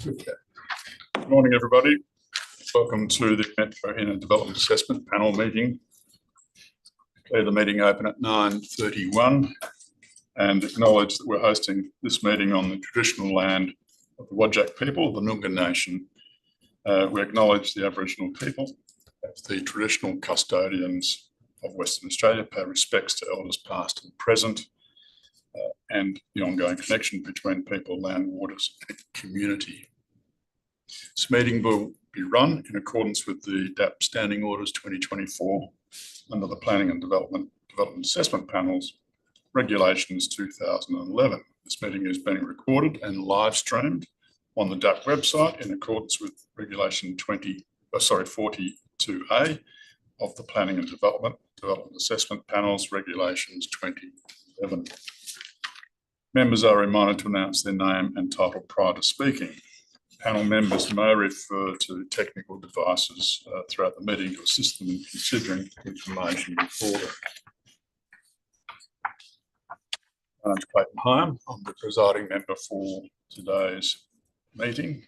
Okay. Good morning, everybody. Welcome to the Metro Inner Development Assessment Panel meeting. Declare the meeting open at 9:31 and acknowledge that we're hosting this meeting on the traditional land of the Whadjuk people of the Noongar Nation. We acknowledge the Aboriginal people as the traditional custodians of Western Australia, pay respects to elders past and present, and the ongoing connection between people, land, waters, and community. This meeting will be run in accordance with the MIDAP Standing Orders 2024 under the Planning and Development Assessment Panels Regulations 2011. This meeting is being recorded and live streamed on the DAP website in accordance with Regulation 42A of the Planning and Development Assessment Panels Regulations 2011. Members are reminded to announce their name and title prior to speaking. Panel members may refer to technical devices throughout the meeting to assist them in considering information before them. My name's Clayton Hyam. I'm the presiding member for today's meeting.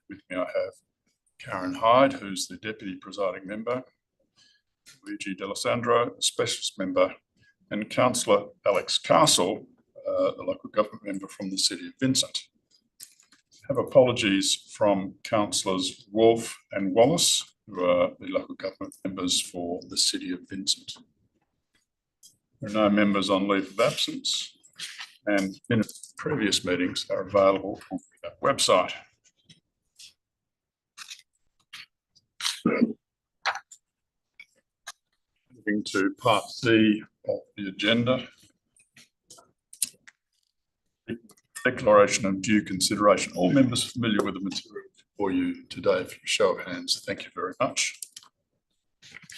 With me I have Karen Hyde, who's the deputy presiding member, Luigi D'Alessandro, a specialist member, and Councillor Alex Castle, the local government member from the City of Vincent. I have apologies from Councillors Wolfe and Wallace, who are the local government members for the City of Vincent. There are no members on leave of absence, and minutes of previous meetings are available on that website. Moving to Part C of the agenda. Declaration of due consideration. All members familiar with the material before you today, for a show of hands. Thank you very much.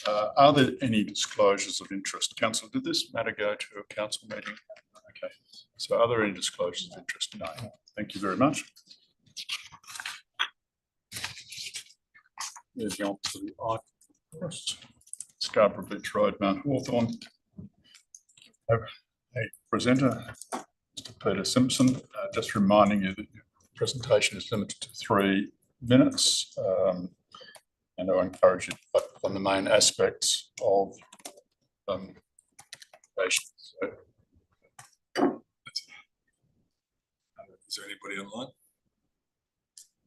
Are there any disclosures of interest? Councillor, did this matter go to a council meeting? Okay. So are there any disclosures of interest? No. Thank you very much. Moving on to the item first. Scarborough Beach Road, Mount Hawthorn. A presenter, Mr. Peter Simpson, just reminding you that your presentation is limited to 3 minutes, and I encourage you to focus on the main aspects of patients. So, is there anybody online?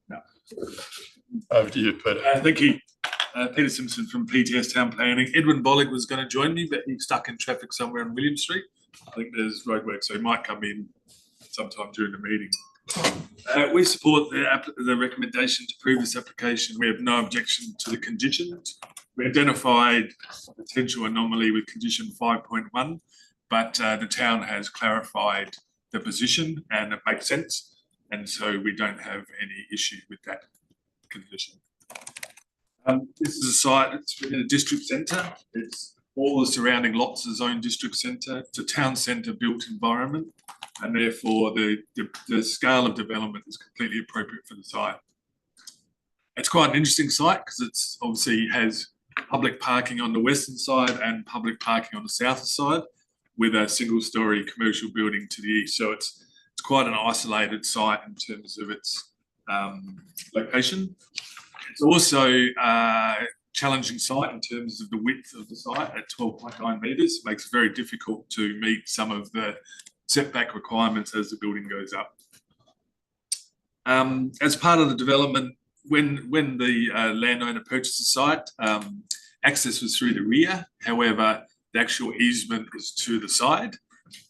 No. Over to you, Peter. Thank you. Peter Simpson from PTS Town Planning. Edwin Bollig was going to join me, but he's stuck in traffic somewhere on William Street. I think there's roadwork, so he might come in sometime during the meeting. We support the recommendation to approve this application. We have no objection to the conditions. We identified a potential anomaly with condition 5.1, but the town has clarified the position and it makes sense. And so we don't have any issue with that condition. This is a site that's within a district centre. It's all the surrounding lots are zoned district centre. It's a town centre built environment, and therefore the scale of development is completely appropriate for the site. It's quite an interesting site because it's obviously has public parking on the western side and public parking on the south side, with a single-storey commercial building to the east. So it's quite an isolated site in terms of its location. It's also a challenging site in terms of the width of the site at 12.9 metres. It makes it very difficult to meet some of the setback requirements as the building goes up. As part of the development, when the landowner purchased the site, access was through the rear. However, the actual easement is to the side.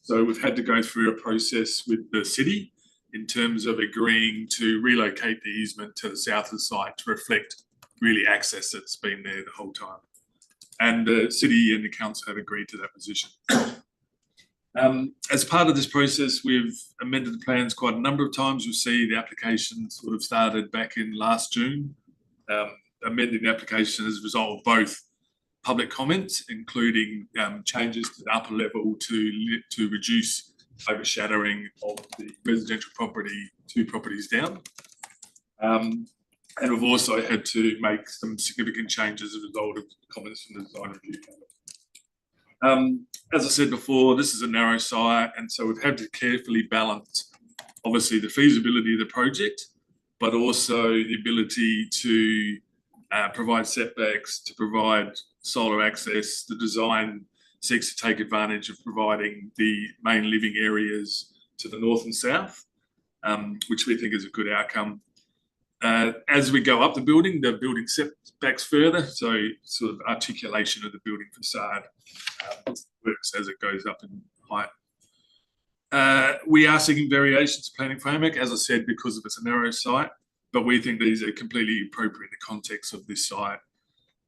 So we've had to go through a process with the city in terms of agreeing to relocate the easement to the south of the site to reflect really access that's been there the whole time. And the city and the council have agreed to that position. As part of this process, we've amended the plans quite a number of times. You'll see the application sort of started back in last June. Amending the application as a result of both public comments, including changes to the upper level to reduce overshadowing of the residential property 2 properties down. And we've also had to make some significant changes as a result of comments from the design review panel. As I said before, this is a narrow site, and so we've had to carefully balance, obviously, the feasibility of the project, but also the ability to provide setbacks, to provide solar access. The design seeks to take advantage of providing the main living areas to the north and south, which we think is a good outcome. As we go up the building setbacks further, so sort of articulation of the building facade works as it goes up in height. We are seeking variations to planning framework, as I said, because of it's a narrow site, but we think these are completely appropriate in the context of this site,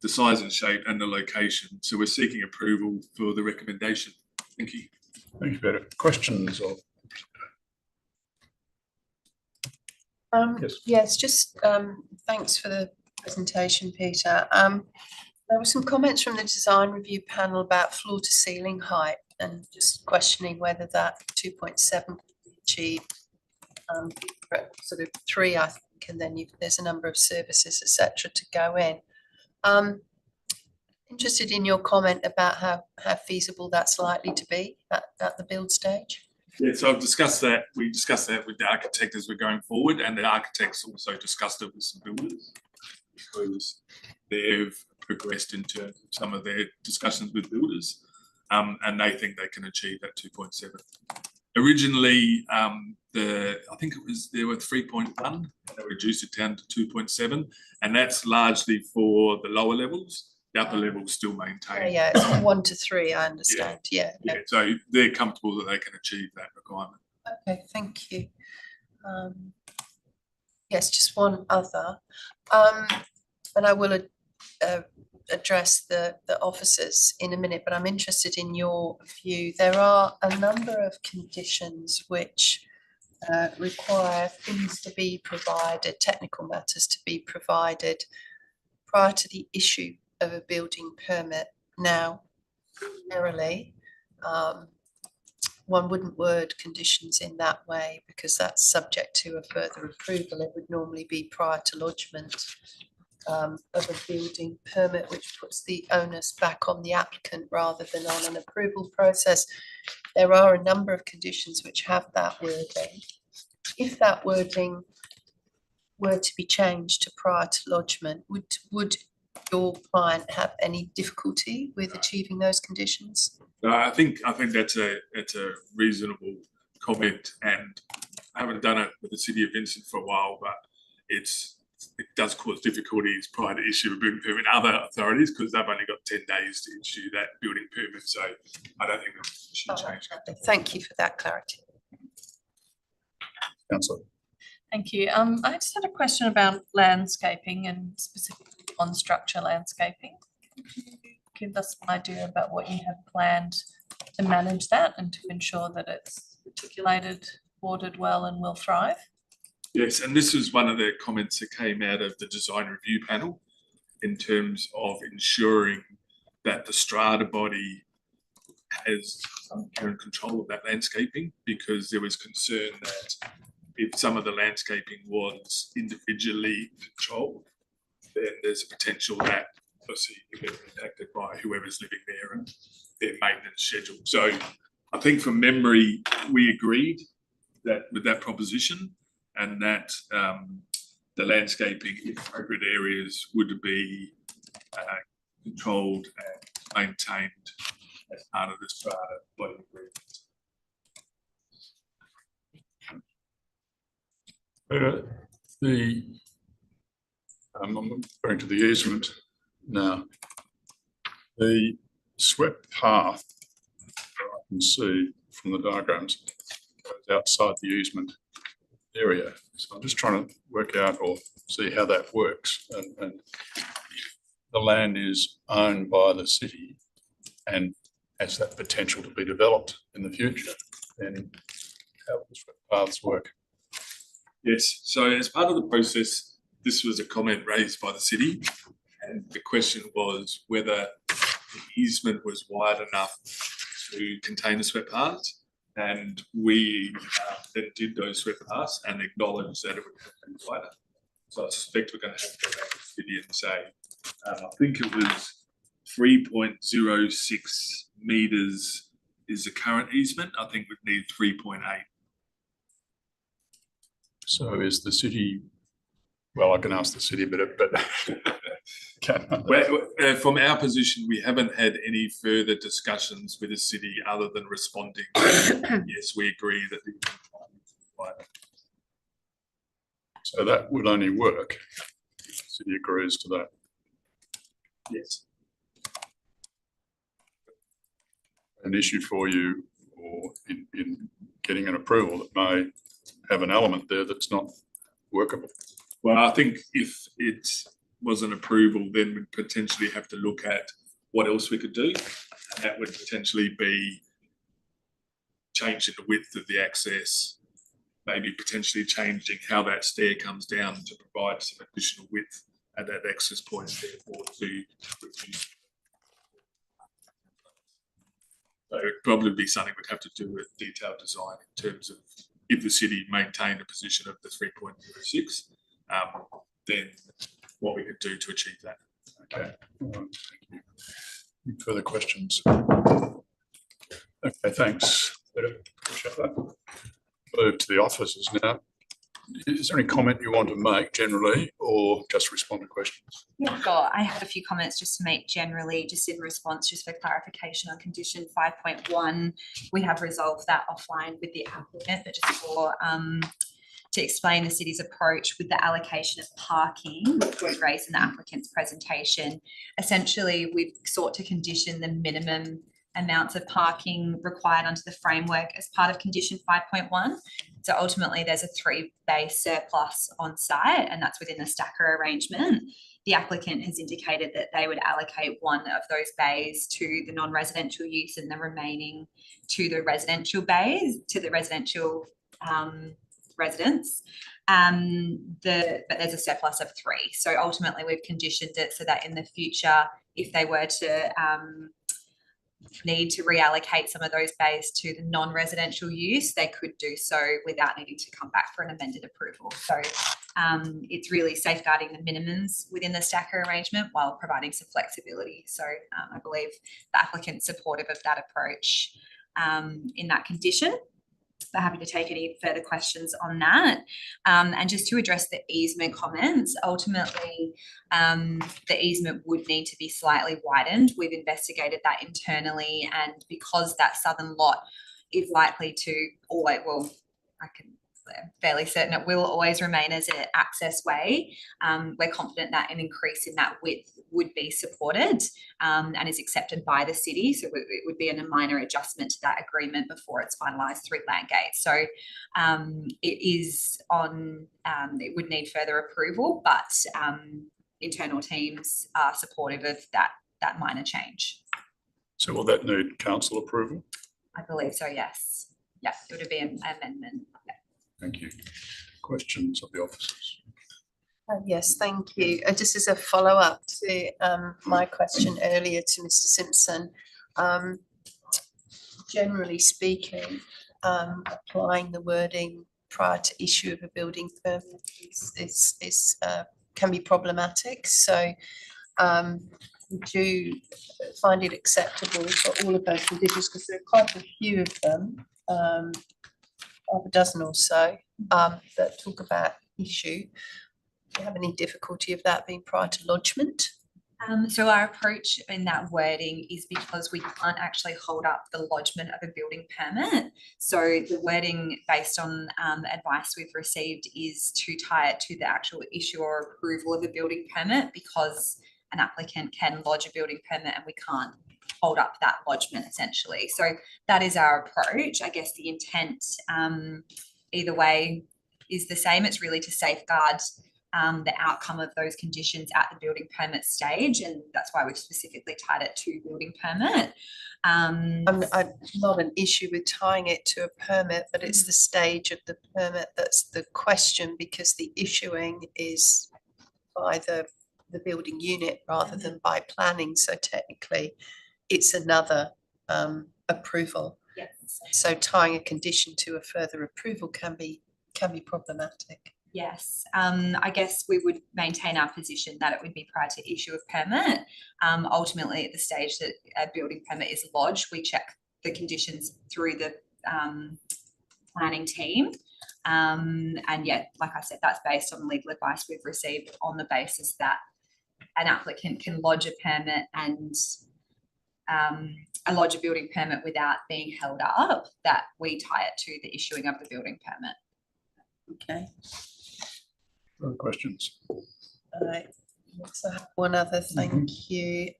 the size and shape and the location. So we're seeking approval for the recommendation. Thank you. Thank you, Peter. Questions? Or yes, just thanks for the presentation, Peter. There were some comments from the design review panel about floor to ceiling height and just questioning whether that 2.7 could be achieved sort of 3, I think, and then there's a number of services, etc., to go in. Interested in your comment about how feasible that's likely to be at the build stage. Yeah, so I've discussed that. We discussed that with the architect as we're going forward, and the architects also discussed it with some builders because they've progressed in terms of some of their discussions with builders, and they think they can achieve that 2.7. Originally, I think there were 3.1, they reduced it down to 2.7, and that's largely for the lower levels. The upper levels still maintain. Yeah, it's 1 to 3, I understand. Yeah. So they're comfortable that they can achieve that requirement. Okay, thank you. Yes, just one other, and I will address the officers in a minute, but I'm interested in your view. There are a number of conditions which require things to be provided, technical matters to be provided prior to the issue of a building permit. Now, generally, one wouldn't word conditions in that way because that's subject to a further approval. It would normally be prior to lodgement of a building permit, which puts the onus back on the applicant rather than on an approval process. There are a number of conditions which have that wording. If that wording were to be changed to prior to lodgement, would your client have any difficulty with achieving those conditions? I think that's a reasonable comment, and I haven't done it with the City of Vincent for a while, but it does cause difficulties prior to issue a building permit in other authorities because they've only got 10 days to issue that building permit. So I don't think it should change. Thank you for that clarity. Councillor. Thank you. I just had a question about landscaping and specifically on structure landscaping. Could you give us an idea about what you have planned to manage that and to ensure that it's articulated, watered well and will thrive? Yes, and this was one of the comments that came out of the design review panel in terms of ensuring that the strata body has some care and control of that landscaping, because there was concern that if some of the landscaping was individually controlled, then there's a potential that obviously you get impacted by whoever's living there and their maintenance schedule. So I think from memory, we agreed that with that proposition, and that the landscaping in appropriate areas would be controlled and maintained as part of the strata body agreement. I'm referring to the easement now. The swept path that I can see from the diagrams goes outside the easement area. So I'm just trying to work out or see how that works. And the land is owned by the city and has that potential to be developed in the future, then how will the swept paths work? Yes, so as part of the process, this was a comment raised by the city, and the question was whether the easement was wide enough to contain the swept paths. And we then did those swept paths and acknowledged that it would have been wider. So I suspect we're going to have to go back to the city and say, I think it was 3.06 metres is the current easement. I think we'd need 3.8. So is the city Well, I can ask the city, but From our position, we haven't had any further discussions with the city other than responding. Yes, we agree that the so that would only work if the city agrees to that. yes. An issue for you, or in getting an approval that may have an element there that's not workable. Well, I think if it was an approval, then we'd potentially have to look at what else we could do. And that would potentially be changing the width of the access, maybe potentially changing how that stair comes down to provide some additional width at that access point, therefore to reduce. So it'd probably be something we'd have to do with detailed design in terms of if the city maintained a position of the 3.06, then what we could do to achieve that. Okay. All right. Thank you. Any further questions? Okay, thanks. Appreciate that. Move to the officers now. Is there any comment you want to make generally, or just respond to questions? Yeah, sure. I have a few comments just to make generally, just in response, just for clarification on condition 5.1. We have resolved that offline with the applicant, but just for to explain the city's approach with the allocation of parking, which was raised in the applicant's presentation. Essentially, we've sought to condition the minimum amounts of parking required under the framework as part of condition 5.1. So ultimately there's a 3-bay surplus on site, and that's within the stacker arrangement. The applicant has indicated that they would allocate one of those bays to the non-residential use and the remaining to the residential bays, to the residential residents. But there's a surplus of 3. So ultimately we've conditioned it so that in the future, if they were to need to reallocate some of those bays to the non-residential use, they could do so without needing to come back for an amended approval. So it's really safeguarding the minimums within the stacker arrangement while providing some flexibility. So I believe the applicant's supportive of that approach in that condition. But happy to take any further questions on that. And just to address the easement comments, ultimately the easement would need to be slightly widened. We've investigated that internally, and because that southern lot is likely to always, well, I'm fairly certain it will always remain as an access way. We're confident that an increase in that width would be supported and is accepted by the city. So it would be a minor adjustment to that agreement before it's finalised through Landgate. So it is on, it would need further approval, but internal teams are supportive of that minor change. So will that need council approval? I believe so, yes. Yeah, it would be an amendment. Yeah. Thank you. Questions of the officers? Yes, thank you. Just as a follow-up to my question earlier to Mr. Simpson, generally speaking, applying the wording prior to issue of a building permit is can be problematic. So would you find it acceptable for all of those conditions, because there are quite a few of them, half a dozen or so, that talk about issue. Do you have any difficulty of that being prior to lodgement? So our approach in that wording is because we can't actually hold up the lodgement of a building permit. So the wording based on advice we've received is to tie it to the actual issue or approval of a building permit, because an applicant can lodge a building permit and we can't hold up that lodgement essentially. So that is our approach. I guess the intent either way is the same. It's really to safeguard the outcome of those conditions at the building permit stage, and that's why we've specifically tied it to building permit. I'm not an issue with tying it to a permit, but it's the stage of the permit that's the question, because the issuing is by the building unit rather than by planning. So technically it's another approval. Yes. So tying a condition to a further approval can be problematic. Yes, I guess we would maintain our position that it would be prior to issue of permit. Ultimately, at the stage that a building permit is lodged, we check the conditions through the planning team. And yeah, like I said, that's based on the legal advice we've received on the basis that an applicant can lodge a permit and lodge a building permit without being held up, that we tie it to the issuing of the building permit. Okay. Further questions? Right. So I have one other, thank you.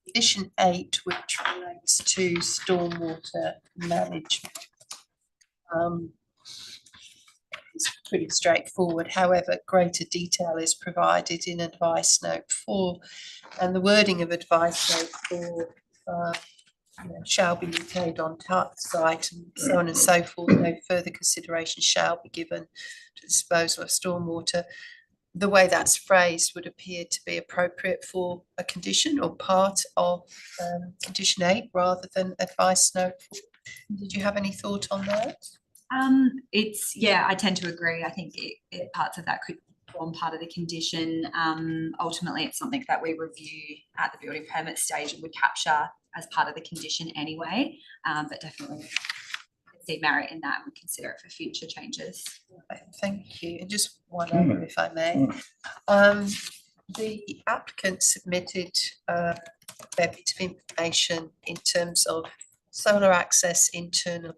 Condition 8, which relates to stormwater management. It's pretty straightforward. However, greater detail is provided in advice note 4, and the wording of advice note 4 shall be retained on site and so on and so forth. No further consideration shall be given to disposal of stormwater. The way that's phrased would appear to be appropriate for a condition or part of condition 8 rather than advice note 4. Did you have any thought on that? Yeah, I tend to agree. I think parts of that could form part of the condition. Ultimately, it's something that we review at the building permit stage and would capture as part of the condition anyway, but definitely see merit in that and would consider it for future changes. Right, thank you. And just one other, if I may. The applicant submitted a fair bit of information in terms of solar access internally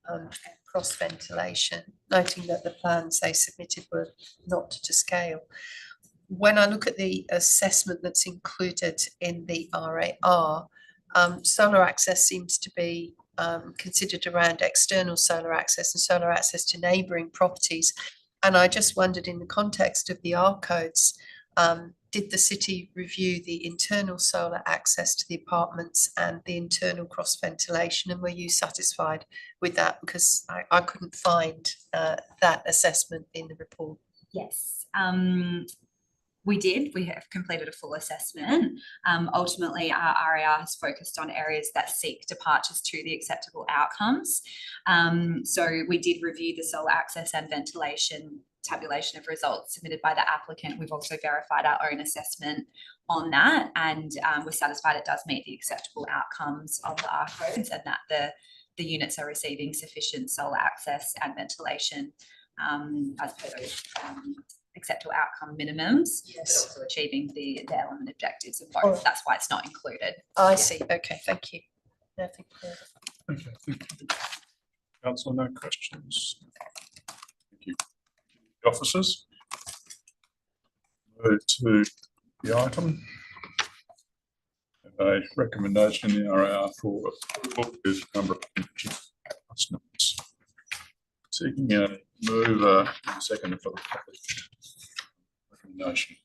and cross ventilation, noting that the plans they submitted were not to scale. When I look at the assessment that's included in the RAR, solar access seems to be considered around external solar access and solar access to neighbouring properties. And I just wondered, in the context of the R codes, did the city review the internal solar access to the apartments and the internal cross ventilation, and were you satisfied with that? Because I couldn't find that assessment in the report. Yes, we did. We have completed a full assessment. Ultimately, our RAR has focused on areas that seek departures to the acceptable outcomes. So we did review the solar access and ventilation tabulation of results submitted by the applicant. We've also verified our own assessment on that, and we're satisfied it does meet the acceptable outcomes of the R codes, and that the units are receiving sufficient solar access and ventilation as per those acceptable outcome minimums, Yes. but also achieving the element objectives of both. That's why it's not included. I see. Okay, thank you. Nothing further. Okay, thank you. Councillor, no questions? Thank you. Officers? Move to the item. A recommendation in the RAR for approval with number of conditions. Seeking a mover and second for the recommendation.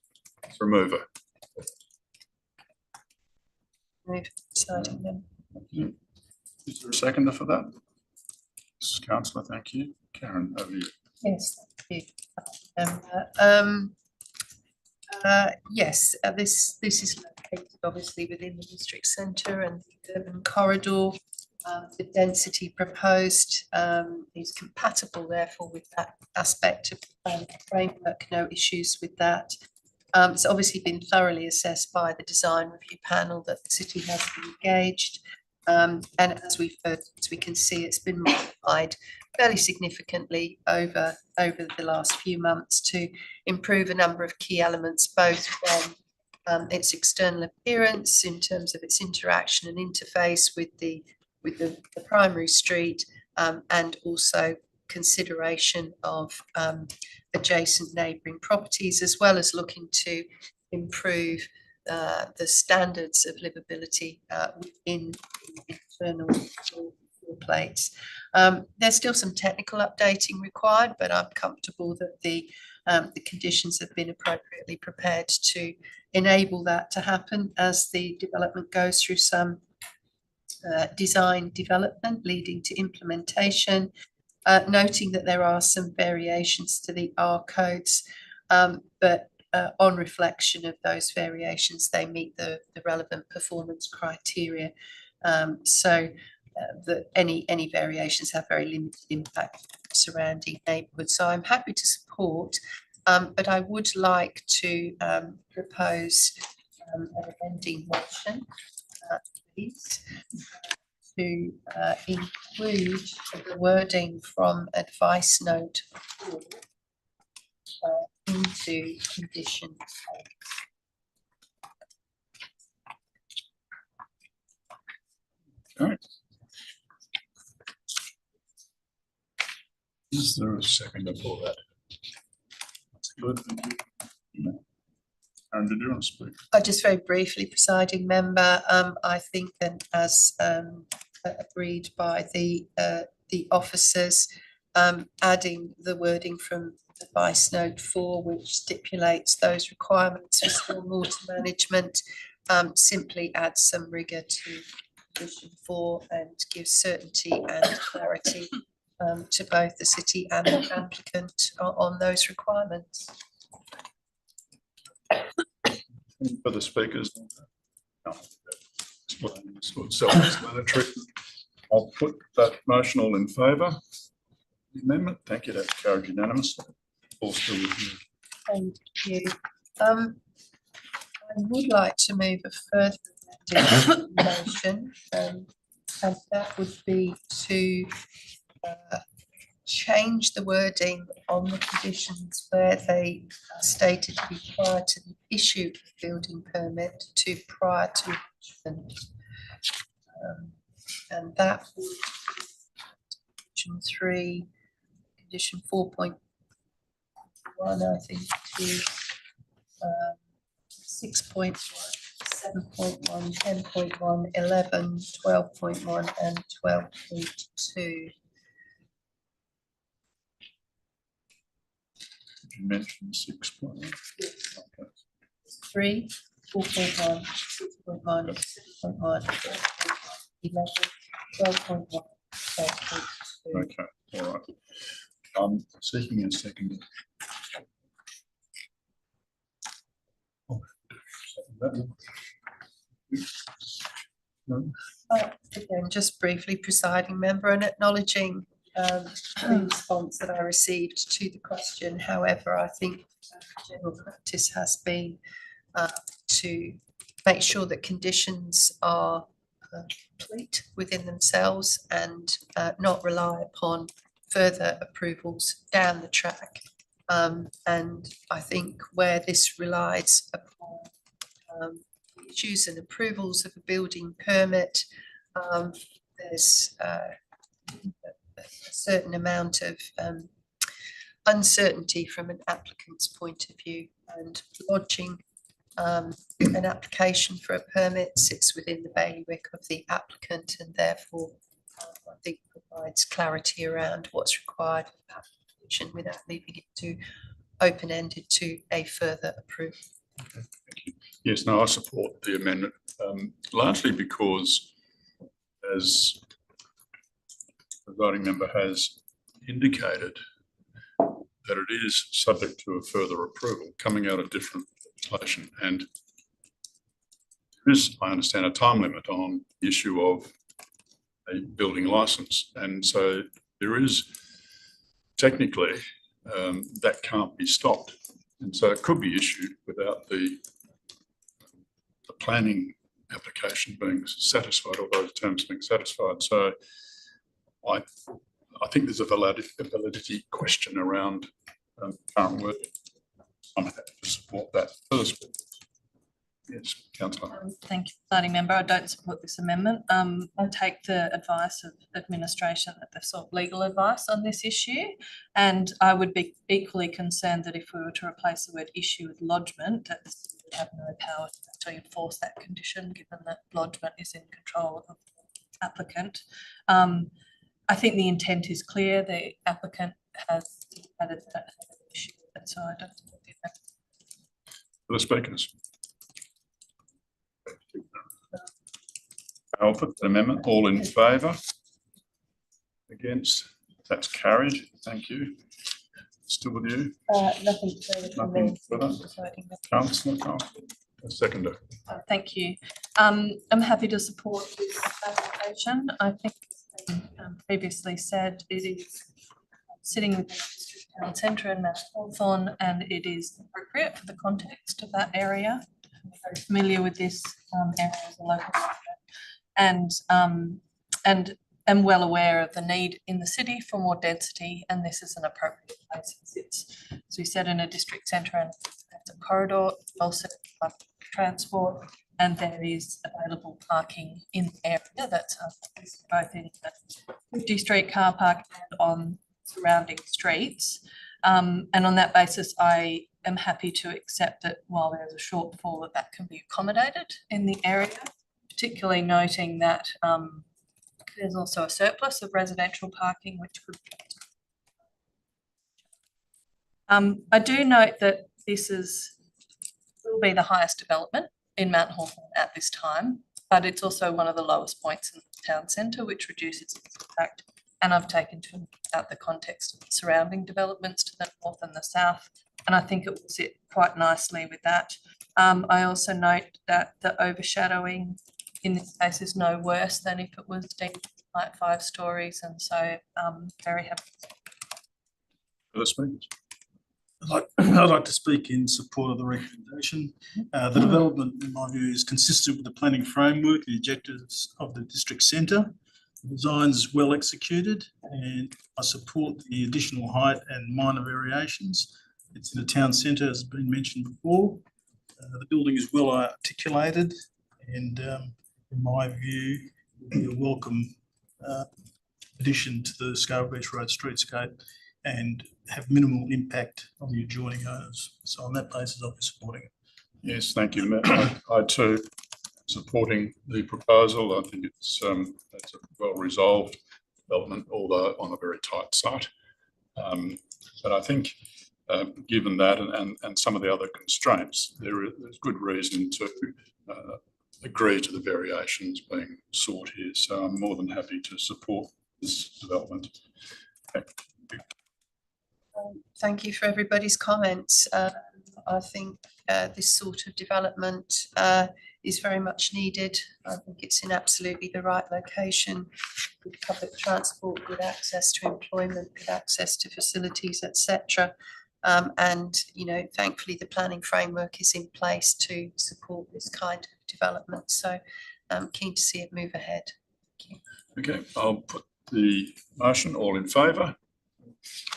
Remover. Move deciding them. Thank you. Is there a seconder for that? Councillor, thank you. Karen, over to you. Yes, thank you. Yes, this is located obviously within the district centre and the urban corridor. The density proposed is compatible, therefore, with that aspect of the planning framework. No issues with that. It's obviously been thoroughly assessed by the design review panel that the city has been engaged. And as we've heard, as we can see, it's been modified fairly significantly over the last few months to improve a number of key elements, both from its external appearance in terms of its interaction and interface with the primary street, and also consideration of adjacent neighbouring properties, as well as looking to improve the standards of livability within internal floor plates. There's still some technical updating required, but I'm comfortable that the conditions have been appropriately prepared to enable that to happen as the development goes through some design development leading to implementation, noting that there are some variations to the R codes, but on reflection of those variations, they meet the relevant performance criteria. So that any variations have very limited impact on surrounding neighbourhoods. So I'm happy to support, but I would like to propose an amending motion, please. to include the wording from advice note 4 into condition 8. Okay. Is there a second for that? That's good. Thank you. Aaron, did you want to speak? Just very briefly, presiding member, I think that as agreed by the officers, adding the wording from advice note 4, which stipulates those requirements for stormwater management, simply adds some rigour to condition 4 and gives certainty and clarity to both the city and the applicant on those requirements. Any further speakers? No. It's self-explanatory. I'll put that motion. All in favour? The amendment. Thank you. That's carried unanimously. All still with you. Thank you. I would like to move a further motion, and that would be to change the wording on the conditions where they are stated to be prior to the issue of the building permit to prior to lodgement. And that would condition 3, condition 4.1, I think, to 6.1, 7.1, 10.1, 11, 12.1 and 12.2. You mentioned 6.1. Okay. 3, 4.1, 6.1, 7.1, 11, 12.1, 12.2. Okay, all right. Seeking a second. No? Again, just briefly, presiding member, and acknowledging the response that I received to the question. However, I think general practice has been to make sure that conditions are complete within themselves and not rely upon further approvals down the track. And I think where this relies upon issues and approvals of a building permit, there's a certain amount of uncertainty from an applicant's point of view, and lodging an application for a permit sits within the bailiwick of the applicant, and therefore I think provides clarity around what's required for the application without leaving it to open-ended to a further approval. Okay, thank you. Yes, no, I support the amendment, largely because, as the voting member has indicated, that it is subject to a further approval coming out of different legislation, and there is, I understand, a time limit on the issue of a building licence, and so there is technically that can't be stopped, and so it could be issued without the planning application being satisfied, or those terms being satisfied. So I think there's a validity question around current wording. I'm happy to support that. First, yes, Councillor. Thank you, presiding member. I don't support this amendment. I take the advice of administration that they've sought legal advice on this issue, and I would be equally concerned that if we were to replace the word issue with lodgement, that the city would have no power to enforce that condition, given that lodgement is in control of the applicant. I think the intent is clear. The applicant has added that issue, and so I don't support the amendment. For the speakers. I'll put the amendment. All in favour? Against? That's carried. Thank you. Still with you? Nothing further from me. Nothing further. Councillor, seconder. Thank you. I'm happy to support this application. I think it's been previously said, it is sitting within the district town centre in Mount Hawthorn, and it is appropriate for the context of that area. I'm very familiar with this area as a local resident. And and am well aware of the need in the city for more density, and this is an appropriate place. It sits, as we said, in a district centre and it's a corridor, also transport, and there is available parking in the area that's both in the 50 Street car park and on surrounding streets. And on that basis, I am happy to accept that while there's a shortfall, that can be accommodated in the area, particularly noting that there's also a surplus of residential parking, which could be. I do note that this will be the highest development in Mount Hawthorn at this time, but it's also one of the lowest points in the town centre, which reduces its impact. And I've taken into account the context of the surrounding developments to the north and the south, and I think it will sit quite nicely with that. I also note that the overshadowing in this case is no worse than if it was deemed like 5 stories, and so very happy. Further speakers? I'd like to speak in support of the recommendation. The development, in my view, is consistent with the planning framework, the objectives of the district centre. The design is well executed, and I support the additional height and minor variations. It's in the town centre, as has been mentioned before. The building is well articulated, and in my view, will be a welcome addition to the Scarborough Beach Road streetscape and have minimal impact on the adjoining owners. So on that basis, I'll be supporting it. Yes, thank you, Matt. I too am supporting the proposal. I think it's a well-resolved development, although on a very tight site. But I think given that and some of the other constraints, there's good reason to agree to the variations being sought here. So I'm more than happy to support this development. Thank you for everybody's comments. I think this sort of development is very much needed. I think it's in absolutely the right location, good public transport, good access to employment, good access to facilities, etc. And, you know, thankfully the planning framework is in place to support this kind of development. So I'm keen to see it move ahead. Thank you. Okay, I'll put the motion. All in favour?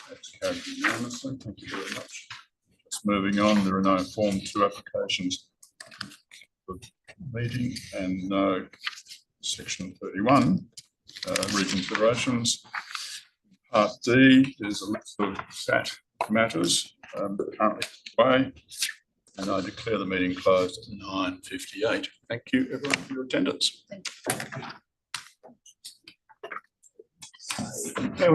That's carried unanimously. Thank you very much. Just moving on, there are no Form 2 applications for meeting and no Section 31 reconsiderations. Part D, there's a list of SAT matters currently underway, and I declare the meeting closed at 9:58. Thank you everyone for your attendance. Thank you.